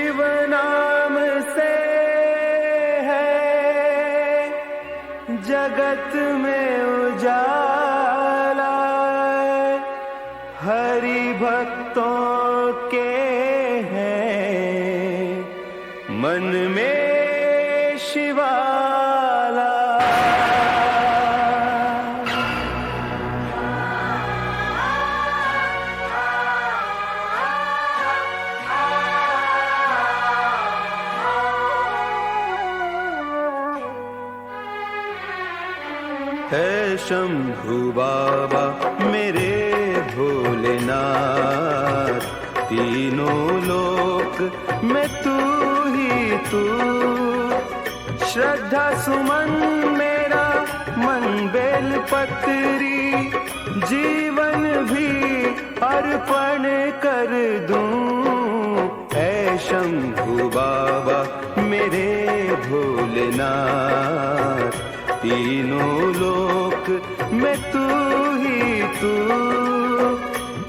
शिव नाम से है जगत में उजाला, हरि भक्तों के हैं मन में शिवाला। है शंभु बाबा मेरे भोलेनाथ, तीनों लोक में तू ही तू। श्रद्धा सुमन मेरा मन बेल पत्री, जीवन भी अर्पण कर दूं। है शंभु बाबा मेरे भोलेनाथ, तीनों लोक में तू ही तू।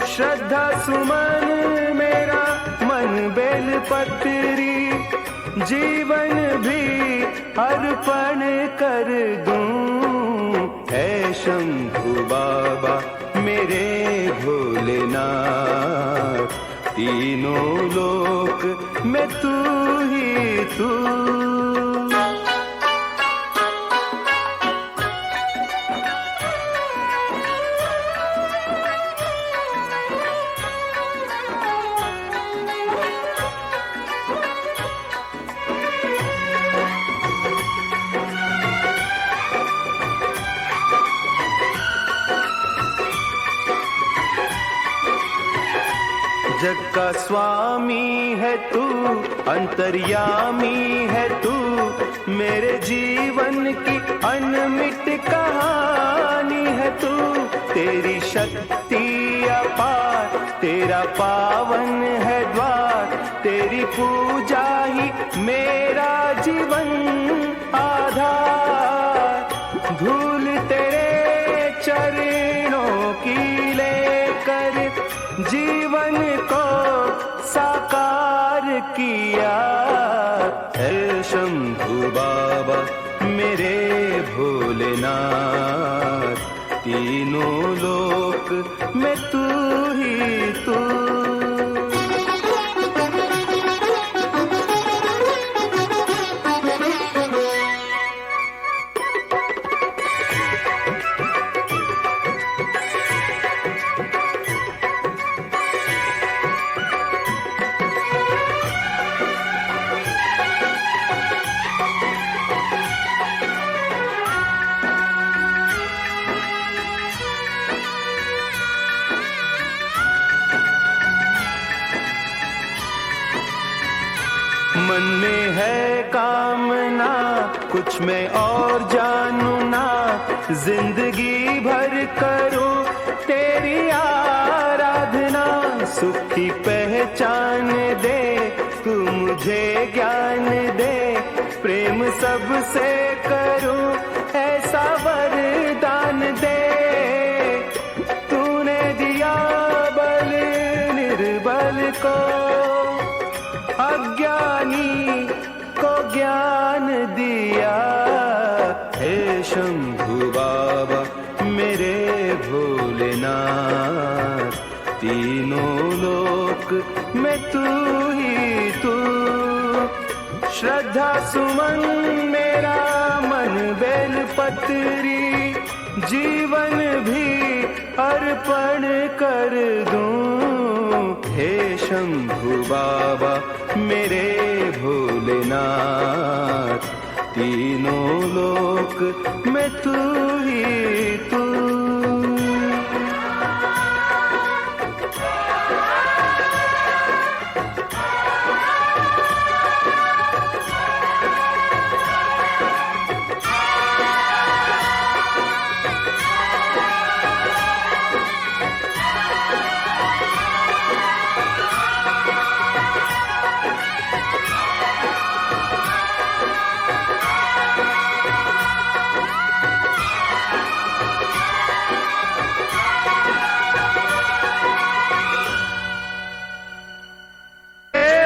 श्रद्धा सुमन मेरा मन बेल पत्री, जीवन भी अर्पण कर दूं। है शंभु बाबा मेरे भोलेनाथ, तीनों लोक में तू ही तू। जग का स्वामी है तू, अंतर्यामी है तू, मेरे जीवन की अनमिट कहानी है तू। तेरी शक्ति अपार, तेरा पावन है द्वार, तेरी पूजा ही मेरा जीवन आधार। धूल तेरे चरणों की लेकर जीवन को साकार किया। है शंभु बाबा मेरे भोलेनाथ, तीनों लोक में तू ही तू। मन में है कामना कुछ मैं और जानू ना, जिंदगी भर करूं तेरी आराधना। सुखी पहचान दे तू मुझे ज्ञान दे, प्रेम सबसे करूं ऐसा वरदान दे। तूने दिया बल निर्बल को, अज्ञानी को ज्ञान दिया। हे शंभु बाबा मेरे भोलेनाथ, तीनों लोक में तू ही तू। श्रद्धा सुमन मेरा मन बेल पत्री, जीवन भी अर्पण कर दूं। हे शंभु बाबा मेरे भोलेनाथ, तीनों लोक में तू ही तू।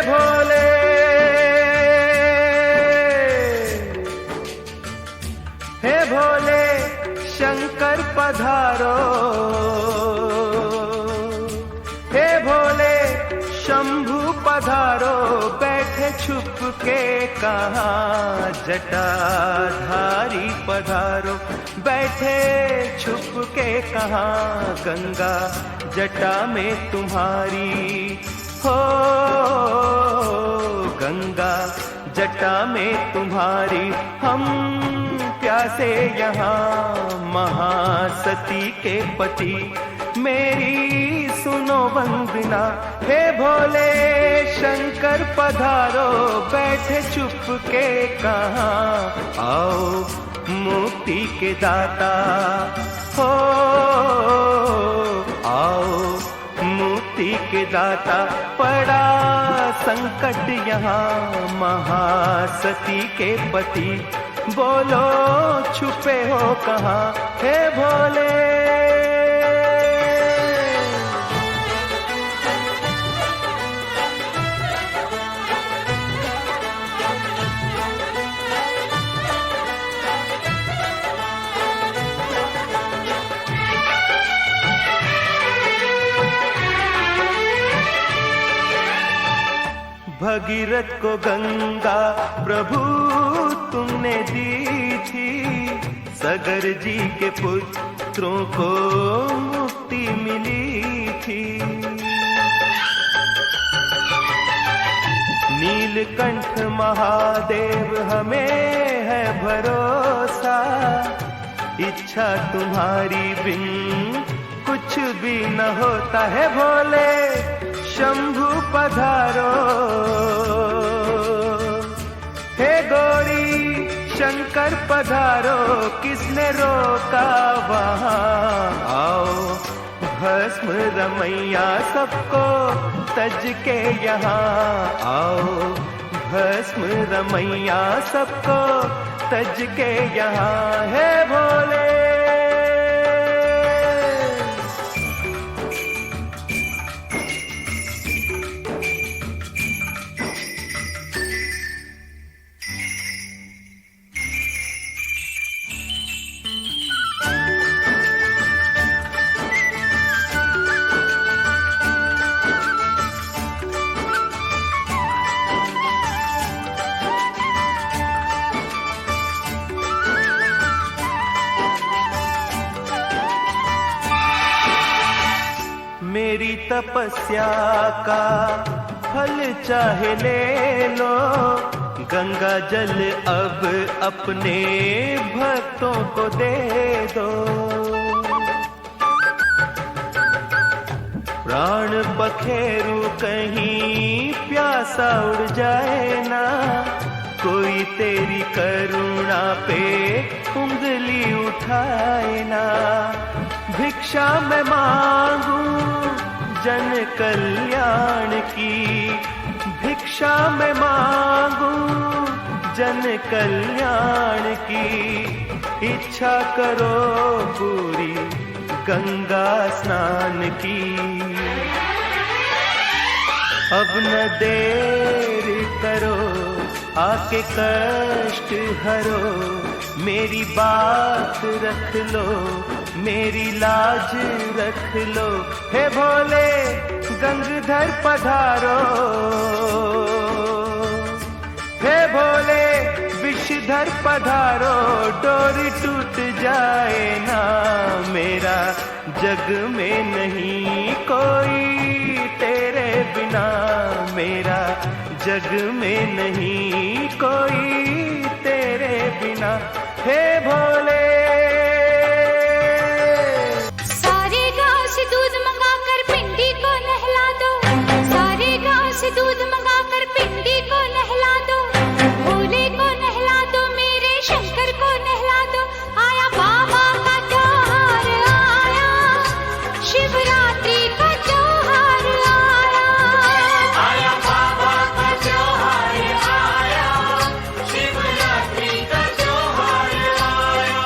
भोले बैठे छुप के कहाँ जटाधारी पधारो, बैठे छुप के कहाँ गंगा जटा में तुम्हारी हो, गंगा जटा में तुम्हारी। हम प्यासे यहाँ महासती के पति, मेरी सुनो वंदना। हे भोले शंकर पधारो, बैठे चुप के कहाँ, आओ मुक्ति के दाता हो, आओ मुक्ति के दाता। पड़ा संकट यहाँ महासती के पति, बोलो छुपे हो कहाँ हे भोले। भगीरथ को गंगा प्रभु तुमने दी थी, सगर जी के पुत्रों को मुक्ति मिली थी। नीलकंठ महादेव हमें है भरोसा, इच्छा तुम्हारी बिन कुछ भी न होता है। भोले शंभु पधारो, हे गौरी शंकर पधारो, किसने रोका वहाँ, आओ भस्म रमैया सबको तज के यहाँ, आओ भस्म रमैया सबको तज के यहाँ हे भोले। मेरी तपस्या का फल चाहे ले लो, गंगा जल अब अपने भक्तों को दे दो। प्राण पखेरु कहीं प्यासा उड़ जाए ना, कोई तेरी करुणा पे उंगली उठाए ना। भिक्षा मैं मांगू जन कल्याण की, भिक्षा मैं मांगू जन कल्याण की। इच्छा करो पूरी गंगा स्नान की, अब न देर करो आके कष्ट हरो। मेरी बात रख लो, मेरी लाज रख लो, हे भोले गंगाधर पधारो, हे भोले विषधर पधारो। डोरी टूट जाए ना मेरा, जग में नहीं कोई तेरे बिना, मेरा जग में नहीं कोई तेरे बिना हे भोले। सारे गांव से दूध मंगाकर पिंडी को नहला दो, सारे गांव से दूध मंगाकर पिंडी को नहला दो। भोले को नहला दो, मेरे शंकर को नहला दो। आया बाबा का त्योहार आया, शिवरात्रि का त्योहार आया। आया बाबा का त्योहार आया, शिवरात्रि का त्योहार आया।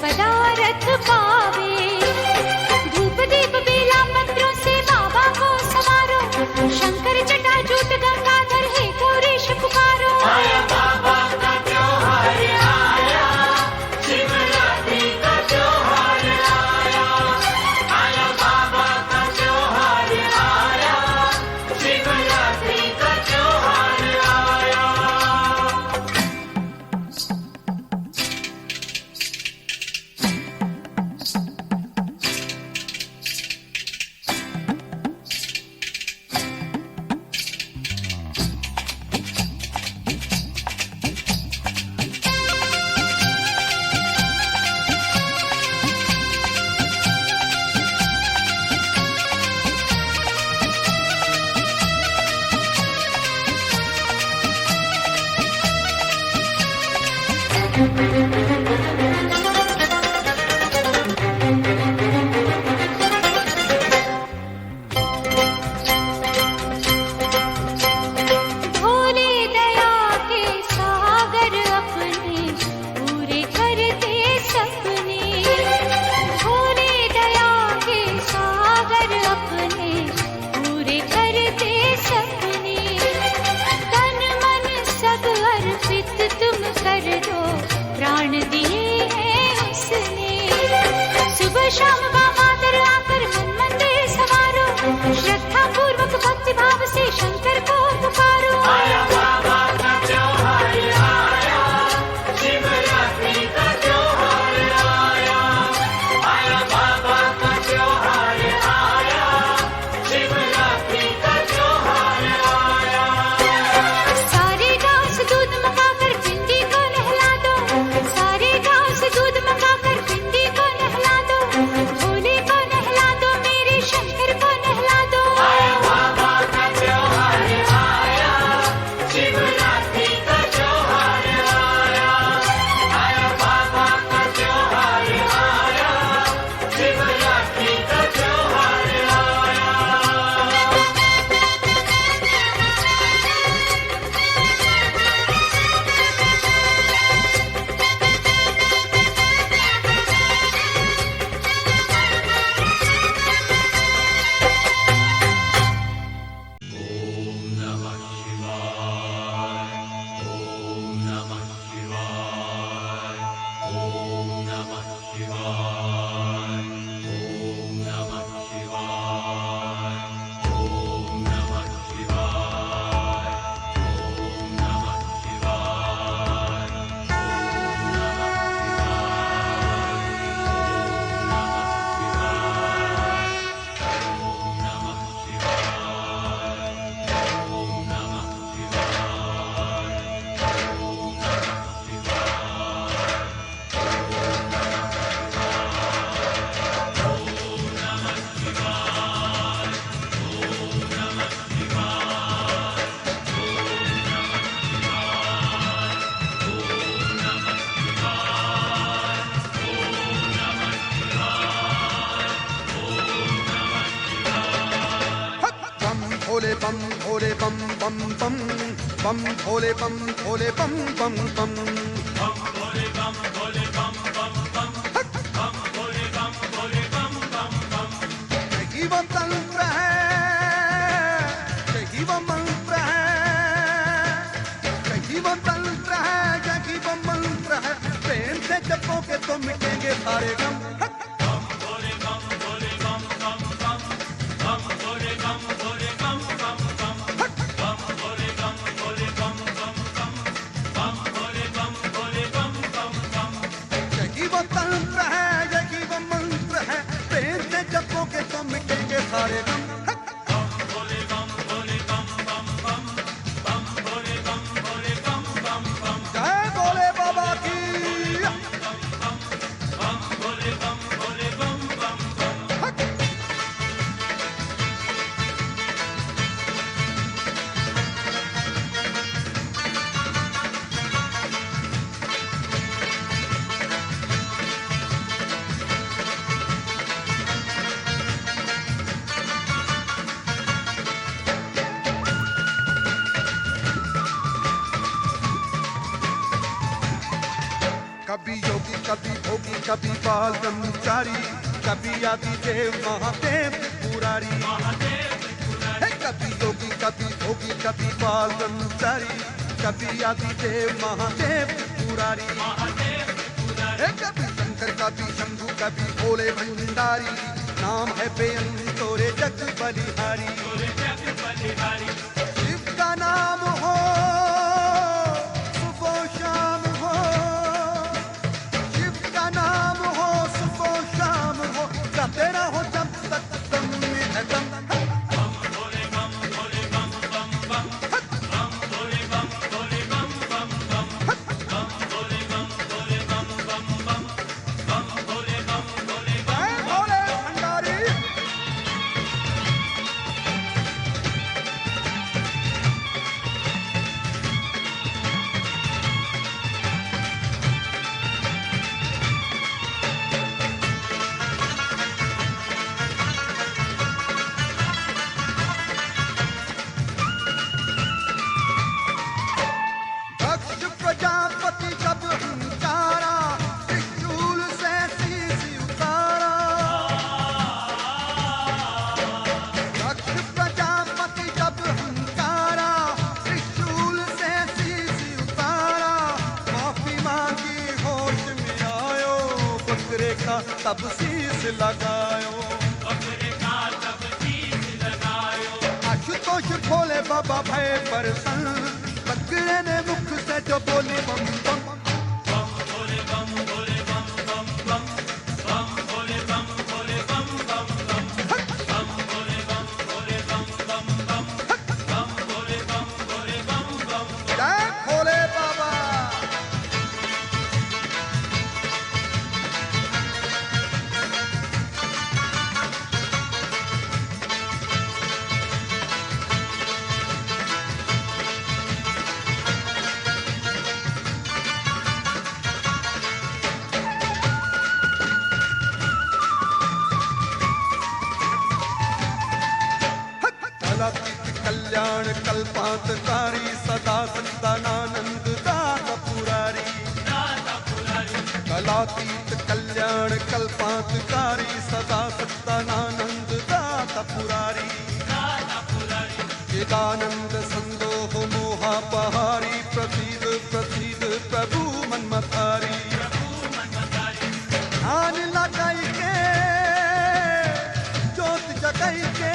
पदारथ पावे। धूप दीप बेला मंत्रों से बाबा को संवारो, शंकर जटाजूट गंगाधर हे गौरीश पुकारो। आया बाबा का त्योहार आया, शिवरात्रि का त्योहार आया। आया बाबा का त्योहार आया, शिवरात्रि का त्योहार आया। भोले दया के सागर अपने पूरे करते सपने। भोले दया के सागर अपने पूरे करते सपने। तन मन सब अर्पित तुम कर दो, प्राण दिए हैं उसने। सुबह शाम बामादर आकर मन मंदिर संवारो, श्रद्धा पूर्वक भक्ति भाव से शंकर को पुकारो। आया बाबा का त्योहार आया, शिवरात्रि का त्योहार आया। आया बाबा का त्योहार आया, शिवरात्रि का त्योहार आया। सारे गांव से दूध मंगाकर पिंडी को नहला दो, सारे गांव से दूध मंगाकर पिंडी को नहला दो। भोले को नहला दो, मेरे शंकर को नहला दो। आया बाबा का त्योहार आया, शिवरात्रि का त्योहार आया। आया बाबा का त्योहार आया, शिवरात्रि का त्योहार आया। बम भोले बम बम बम बम भोले बम बम बम यही वो तंत्र है, यही वो मंत्र है, यही वो तंत्र है, यही वो मंत्र है। प्रेम से जपोगे तो मिटेंगे सारे गम। यही वो तंत्र है, यही वो मंत्र है। प्रेम से जपोगे तो मिटेंगे सारे गम। जय भोले बाबा की। कभी बाल ब्रह्मचारी, कभी आदि देव महादेव त्रिपुरारी। हे कभी योगी कभी भोगी, कभी बाल ब्रह्मचारी, कभी आदि देव महादेव त्रिपुरारी। हे कभी शंकर कभी शंभु कभी भोले भंडारी, नाम है बेअंत तोरे जग बलिहारी। शिव का नाम हो सुबह शाम हो, शिव का नाम हो सुबह शाम हो, गाते रहो जब तक तुम में है दम। प्रजापति जब हंकारा, त्रिशूल से शीश उतारा। दक्ष प्रजापति जब हंकारा, त्रिशूल से शीश उतारा। माफी मांगी होश में आयो, बकरे का तब शीश लगायो। आशुतोष भोले बाबा भय परसन, बकरे ने मुख से जो बोली बम बम। जय भोले बाबा। कलातीत कल्याण कल्पांतकारी, सदा सच्चिदानंद दाता पुरारी। कलातीत कल्याण कल्पांतकारी, सदा सच्चिदानंद दाता पुरारी। चिदानंद संदोह मोहापहारी, प्रसीद प्रसीद प्रभु मन्मथारी। ध्यान लगाई के ज्योत जगाई के,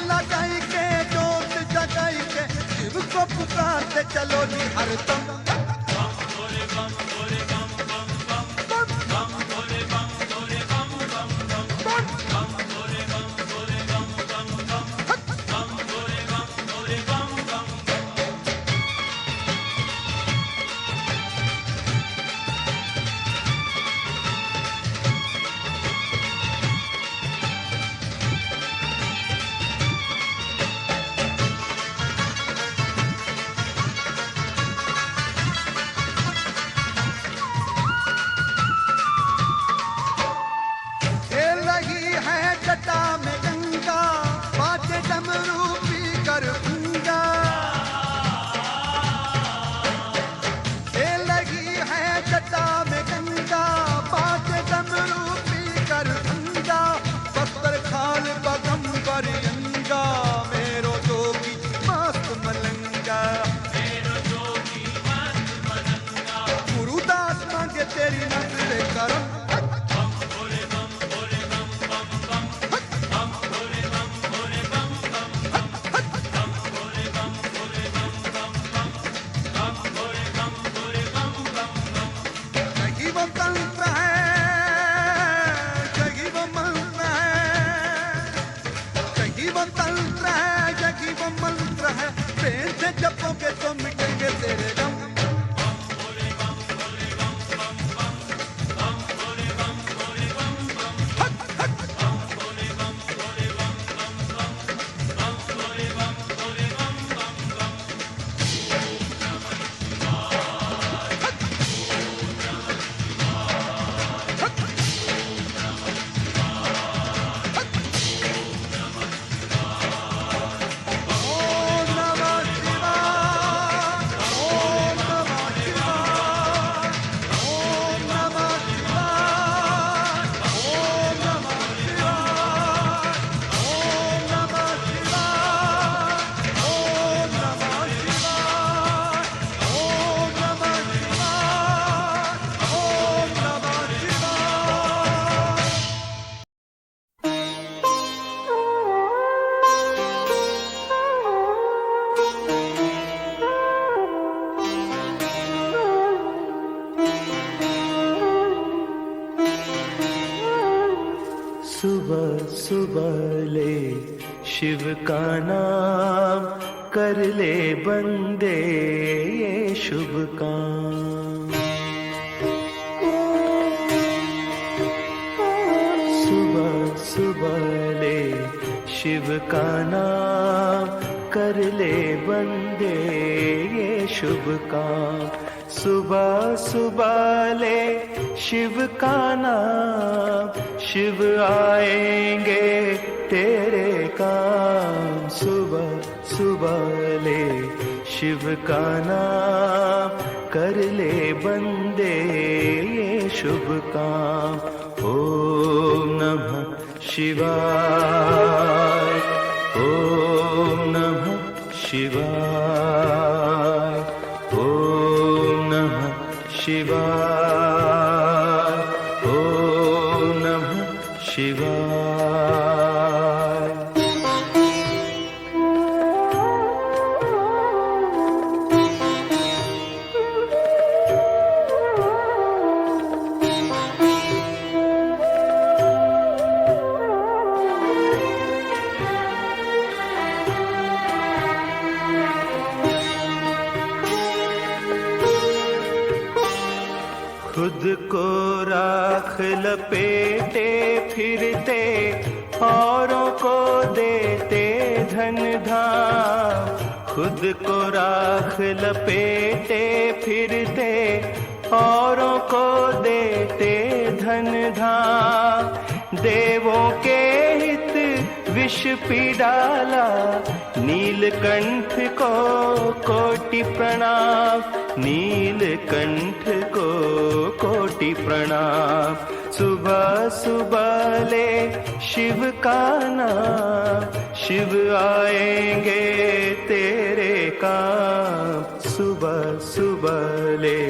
लगाई के जोत जगाई के, शिव को पुकारते चलो जी हरदम। ले शिव का नाम, कर ले बंदे ये शुभ काम। सुबह सुबह ले शिव का नाम, कर ले बंदे ये शुभ काम। सुबह सुबह ले शिव का नाम, शिव आएंगे तेरे काम। सुबह सुबह ले शिव का नाम, कर ले बंदे ये शुभ काम। ओम नमः शिवाय, ओम नमः शिवाय, ओम नमः शिवाय, ओम नमः शिवाय। खुद को राख लपेटे फिरते, औरों को देते धन धाम। खुद को राख लपेटे फिरते, औरों को देते धन धाम। देवों के हित विष पी डाला, नीलकंठ को कोटि प्रणाम। नीलकंठ को कोटि प्रणाम। सुबह सुबह ले शिव का नाम, शिव आएंगे तेरे काम। सुबह सुबह ले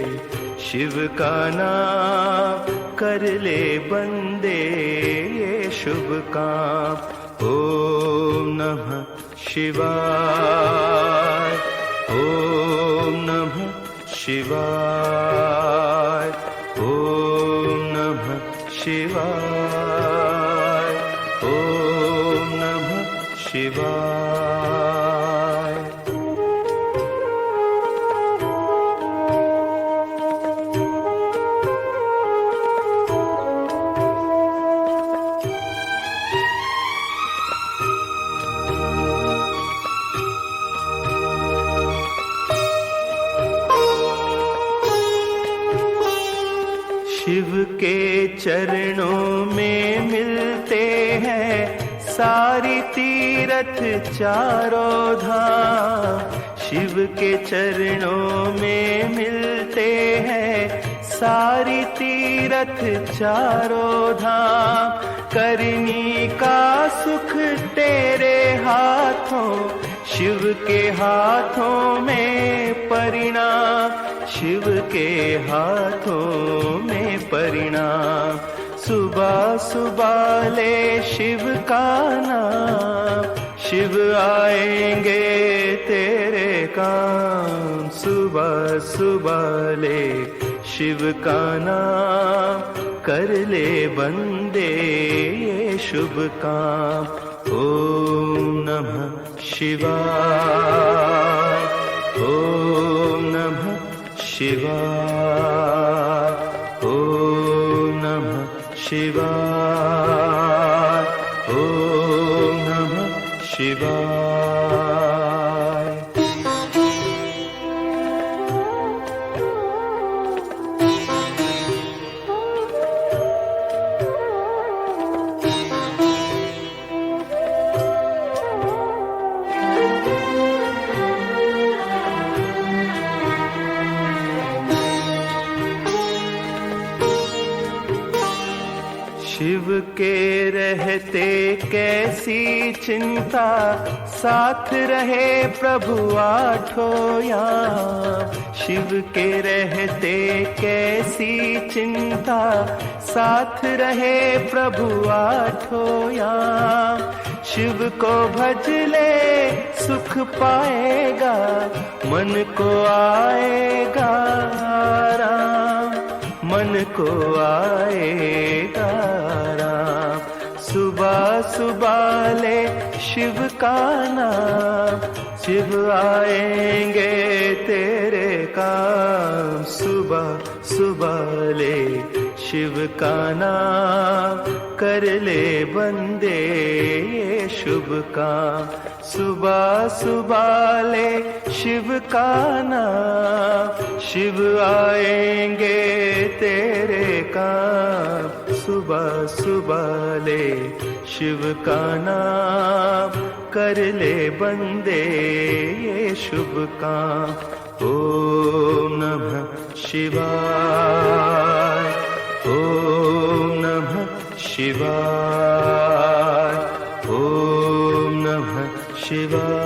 शिव का नाम, कर ले बंदे ये शुभ काम। ओम नमः शिवाय, ओम नमः शिवाय, ओम नमः शिवाय, ओम नमः शिवाय। शिव के चरणों में मिलते हैं सारी तीरथ चारों धाम। शिव के चरणों में मिलते हैं सारी तीरथ चारों धाम। करनी का सुख तेरे हाथों, शिव के हाथों में परिणाम। शिव के हाथों में परिणाम। सुबह सुबह ले शिव का नाम, शिव आएंगे तेरे काम। सुबह सुबह ले शिव का नाम, कर ले बंदे ये शुभ काम। ओम नमः शिवाय, ओम नमः शिवाय, ओम नमः शिवाय, ओम नमः शिवाय। शिव के रहते कैसी चिंता, साथ रहे प्रभु आठों याम। शिव के रहते कैसी चिंता, साथ रहे प्रभु आठों याम। शिव को भज ले सुख पाएगा, मन को आएगा आराम। मन को आएगा आराम। सुबह सुबह सुबह ले शिव का नाम, शिव आएंगे तेरे काम। सुबह सुबह ले शिव का नाम, कर ले बंदे ये शुभ काम। सुबह सुबह ले शिव का नाम, शिव आएंगे तेरे काम। सुबह सुबह ले शिव का नाम, कर ले बंदे ये शुभ काम। ओम नमः शिवाय, ओम नमः शिवाय, ओम नमः शिवाय।